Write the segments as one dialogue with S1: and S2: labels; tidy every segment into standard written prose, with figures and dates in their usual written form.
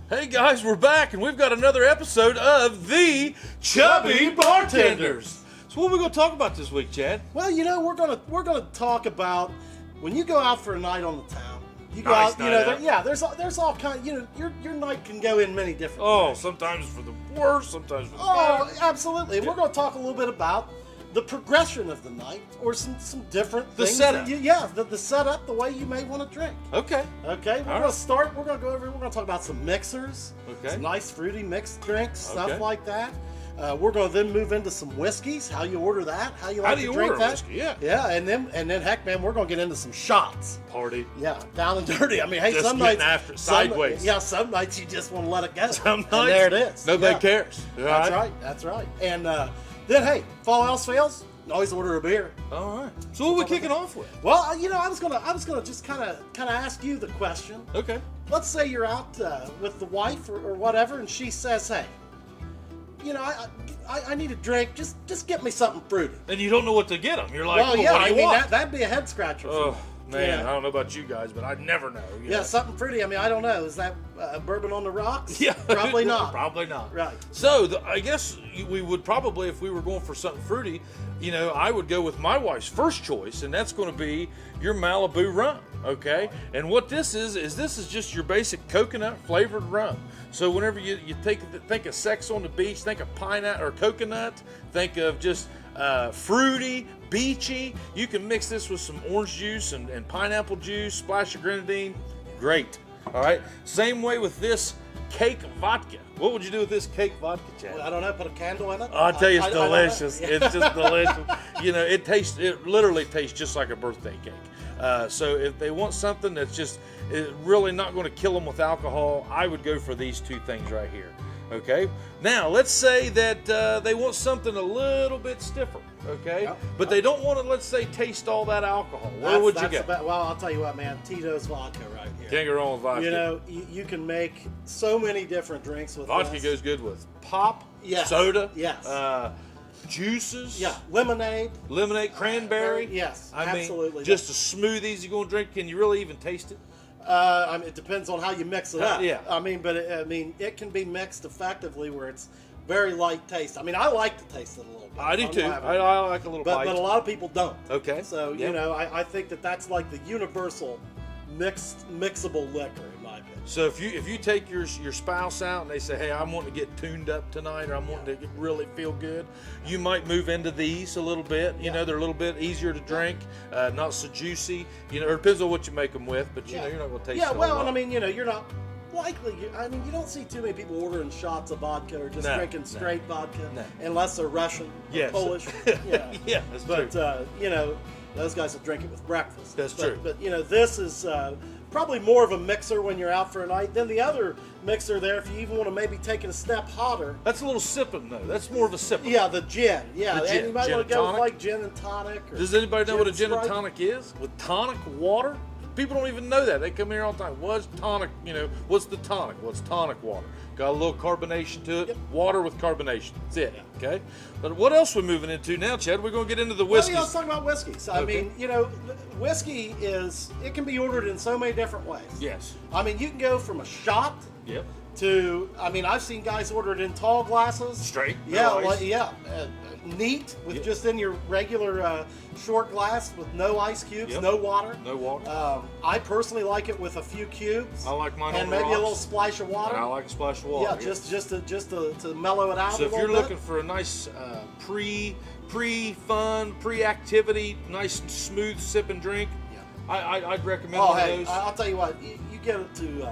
S1: Hey guys, we're back and we've got another episode of the Chubby Bartenders. So what are we going to talk about this week, Chad?
S2: Well, we're gonna talk about when you go out for a night on the town. You go
S1: Nice
S2: out,
S1: night out.
S2: there's all kind. Your night can go in many different.
S1: Oh,
S2: ways.
S1: sometimes for the worse, sometimes for the
S2: Oh,
S1: better.
S2: absolutely. And we're going to talk a little bit about the progression of the night, or some different
S1: The
S2: things.
S1: setup.
S2: The setup, the way you may want to drink.
S1: Okay.
S2: Okay, we're
S1: All
S2: going
S1: right.
S2: to start. We're going to go over. We're going to talk about some mixers.
S1: Okay.
S2: Some nice fruity mixed drinks,
S1: Okay.
S2: stuff like that. We're going to then move into some whiskeys. How you order that? How you like
S1: How do
S2: to
S1: you
S2: drink
S1: order
S2: that?
S1: whiskey? Yeah.
S2: Yeah, and then heck, man, we're going to get into some shots.
S1: Party.
S2: Yeah, down and dirty. I mean, hey,
S1: Just
S2: some
S1: getting
S2: nights
S1: after it sideways.
S2: some nights you just want to let it go.
S1: Some
S2: And
S1: nights,
S2: there it is.
S1: Nobody
S2: Yeah.
S1: cares.
S2: That's right. That's right. And then, hey, if all else fails, always order a beer.
S1: All right. So what are we kicking off with?
S2: Well, I was gonna just kind of ask you the question.
S1: Okay.
S2: Let's say you're out with the wife or whatever, and she says, "Hey, I need a drink. Just get me something fruity."
S1: And you don't know what to get them. You're like,
S2: Well, yeah,
S1: what do you want?
S2: that'd be a head scratcher.
S1: Oh,
S2: for me.
S1: man,
S2: Yeah.
S1: I don't know about you guys, but I never know. you
S2: Yeah,
S1: know?
S2: something fruity. I mean, I don't know. Is that bourbon on the rocks?
S1: Yeah.
S2: Probably not.
S1: Probably not.
S2: Right.
S1: So I guess we would probably, if we were going for something fruity, I would go with my wife's first choice, and that's going to be your Malibu rum. Okay. And what this is this is just your basic coconut flavored rum. So whenever you think of sex on the beach, think of pineapple or coconut, think of just fruity, beachy. You can mix this with some orange juice and pineapple juice, splash of grenadine. Great. All right. Same way with this cake vodka. What would you do with this cake vodka, Chad?
S2: Well, I don't know. Put a candle in it.
S1: I'll tell you, it's
S2: I don't know.
S1: delicious.
S2: Yeah.
S1: It's just delicious. It literally tastes just like a birthday cake. So if they want something that's just really not going to kill them with alcohol, I would go for these two things right here. Okay. Now let's say that they want something a little bit stiffer. Okay.
S2: Yep.
S1: But they don't want to, let's say, taste all that alcohol. Where would you go?
S2: Well, I'll tell you what, man. Tito's vodka right here.
S1: Can't go wrong with vodka.
S2: You can make so many different drinks with
S1: Vodka
S2: this.
S1: goes good with pop,
S2: Yes.
S1: soda,
S2: Yes.
S1: juices.
S2: Yeah, lemonade.
S1: Lemonade, cranberry.
S2: Yes,
S1: I mean,
S2: absolutely.
S1: just a smoothie you're going to drink. Can you really even taste it?
S2: I mean, it depends on how you mix it up.
S1: Yeah.
S2: I mean, but it can be mixed effectively where it's very light taste. I mean, I like to taste it a little bit.
S1: I do
S2: I'm
S1: too.
S2: not having-
S1: I like a little
S2: but
S1: bite.
S2: a lot of people don't.
S1: Okay.
S2: So
S1: Yep.
S2: I think that's like the universal mixable liquor in my opinion.
S1: So if you take your spouse out and they say, hey, I'm wanting to get tuned up tonight, or I'm wanting to really feel good, you might move into these a little bit. You know, they're a little bit easier to drink, not so juicy. Or it depends on what you make them with, but you're not going to taste.
S2: Yeah,
S1: it a
S2: well,
S1: lot.
S2: and I mean, you're not likely. I mean, you don't see too many people ordering shots of vodka or just
S1: No,
S2: drinking
S1: no.
S2: straight vodka,
S1: No.
S2: unless they're Russian, or
S1: Yes.
S2: Polish. Yeah,
S1: Yeah, that's
S2: but
S1: true.
S2: those guys will drink it with breakfast.
S1: That's
S2: But-
S1: true.
S2: But this is probably more of a mixer when you're out for a night. Then the other mixer there, if you even want to maybe take it a step hotter.
S1: That's a little sipping though. That's more of a sipping.
S2: Yeah, the gin. Yeah,
S1: The gin.
S2: and you might
S1: Gin
S2: want
S1: and
S2: to go with
S1: tonic?
S2: like gin and tonic. Or
S1: Does anybody know what a gin and
S2: Sprite.
S1: tonic is? With tonic water? People don't even know that. They come here all the time. What's tonic? What's the tonic? What's tonic water? Got a little carbonation to it.
S2: Yep.
S1: Water with carbonation. That's it. Okay. But what else are we moving into now, Chad? We're going to get into the
S2: Well,
S1: whiskeys.
S2: yeah, let's talk about whiskeys. I
S1: Okay.
S2: mean, whiskey it can be ordered in so many different ways.
S1: Yes.
S2: I mean, you can go from a shot
S1: Yep.
S2: to, I mean, I've seen guys order it in tall glasses.
S1: Straight.
S2: Yeah,
S1: No
S2: well,
S1: ice.
S2: yeah. Neat with
S1: Yep.
S2: just in your regular short glass with no ice cubes,
S1: Yep.
S2: no water.
S1: No water.
S2: I personally like it with a few cubes.
S1: I like mine
S2: and
S1: on the
S2: maybe a
S1: rocks.
S2: little splash of water.
S1: And I like a splash of water.
S2: Yeah, just to mellow it out
S1: So
S2: a
S1: if
S2: little
S1: you're
S2: bit.
S1: looking for a nice pre-fun, pre-activity, nice smooth sip and drink, I'd recommend
S2: Oh,
S1: one
S2: hey,
S1: of those.
S2: I'll tell you what. You get it to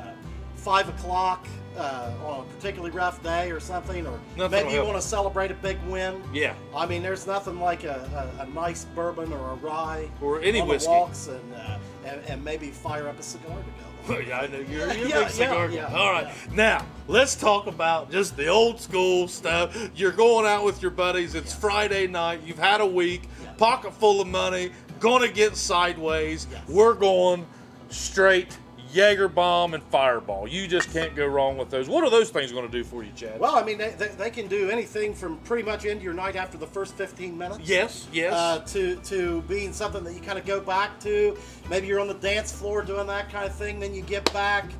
S2: 5 o'clock on a particularly rough day or something, or
S1: Nothing
S2: maybe
S1: will
S2: you
S1: help.
S2: want to celebrate a big win.
S1: Yeah.
S2: I mean, there's nothing like a nice bourbon or a rye
S1: Or any
S2: on
S1: whiskey.
S2: the walks, and maybe fire up a cigar to go.
S1: Yeah, I know you're a
S2: Yeah,
S1: big cigar
S2: yeah,
S1: guy.
S2: yeah,
S1: All right, now let's talk about just the old school stuff. You're going out with your buddies. It's Friday night. You've had a week, pocket full of money, gonna get sideways.
S2: Yes.
S1: We're going straight Jaeger bomb and Fireball. You just can't go wrong with those. What are those things going to do for you, Chad?
S2: Well, I mean, they can do anything from pretty much end your night after the first 15 minutes.
S1: Yes.
S2: To being something that you kind of go back to. Maybe you're on the dance floor doing that kind of thing. Then you get back.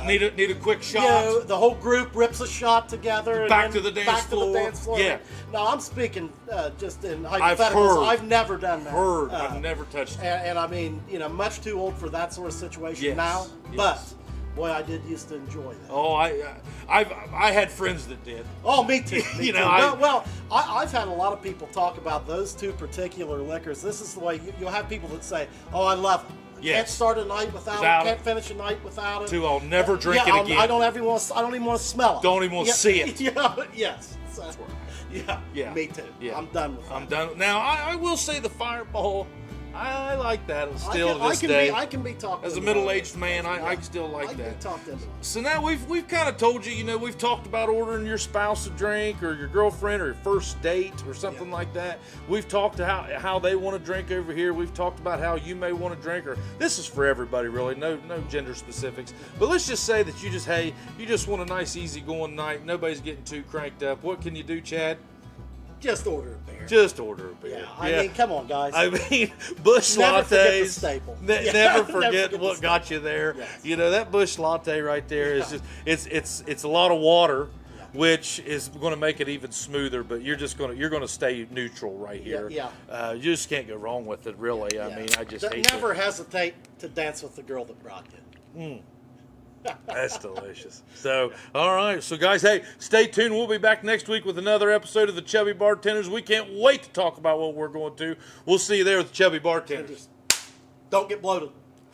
S1: Need a quick shot.
S2: You know, the whole group rips a shot together.
S1: Back
S2: and
S1: to
S2: then
S1: the dance
S2: back
S1: floor.
S2: To the dance floor.
S1: Yeah.
S2: No, I'm speaking just in
S1: I've
S2: hypotheticals.
S1: heard.
S2: I've never done that.
S1: I've never touched it.
S2: And I mean, you know, much too old for that sort of situation
S1: Yes.
S2: now.
S1: Yes.
S2: But boy, I did used to enjoy that.
S1: Oh, I had friends that did.
S2: Oh, me too. Me
S1: You
S2: too.
S1: know,
S2: I've had a lot of people talk about those two particular liquors. This is the way you'll have people that say, "Oh, I love it.
S1: Yes.
S2: Can't start a night without
S1: Without
S2: it. Can't finish a night without it.
S1: Too, I'll never drink
S2: Yeah,
S1: it again.
S2: I don't even want to smell it.
S1: Don't even want to see it.
S2: Yeah, yes. So, yeah. Me too.
S1: Yeah.
S2: I'm done with that.
S1: I'm done. Now, I will say the Fireball, I like that still to this day.
S2: I can be talked
S1: As a
S2: into
S1: middle-aged
S2: it.
S1: man,
S2: Yeah.
S1: I still like
S2: I can
S1: that.
S2: be talked into it.
S1: So now we've kind of told you, we've talked about ordering your spouse a drink or your girlfriend or your first date or something like that. We've talked to how they want to drink over here. We've talked about how you may want to drink, or this is for everybody really, no gender specifics. But let's just say that you just want a nice easy going night. Nobody's getting too cranked up. What can you do, Chad?
S2: Just order a beer.
S1: Just order a beer.
S2: Yeah, I mean, come on, guys.
S1: I mean, Busch
S2: Never
S1: lattes.
S2: forget the staple. Yeah,
S1: Never forget
S2: the
S1: what
S2: staple.
S1: got you there.
S2: Yes.
S1: That Busch latte right there is just it's a lot of water, which is going to make it even smoother. But you're going to stay neutral right here.
S2: Yeah.
S1: You just can't go wrong with it, really. I mean, I just hate
S2: never hesitate to dance with the girl that brought you.
S1: That's delicious. So, all right. So, guys, hey, stay tuned. We'll be back next week with another episode of the Chubby Bartenders. We can't wait to talk about what we're going to. We'll see you there with the Chubby Bartenders.
S2: Don't get bloated.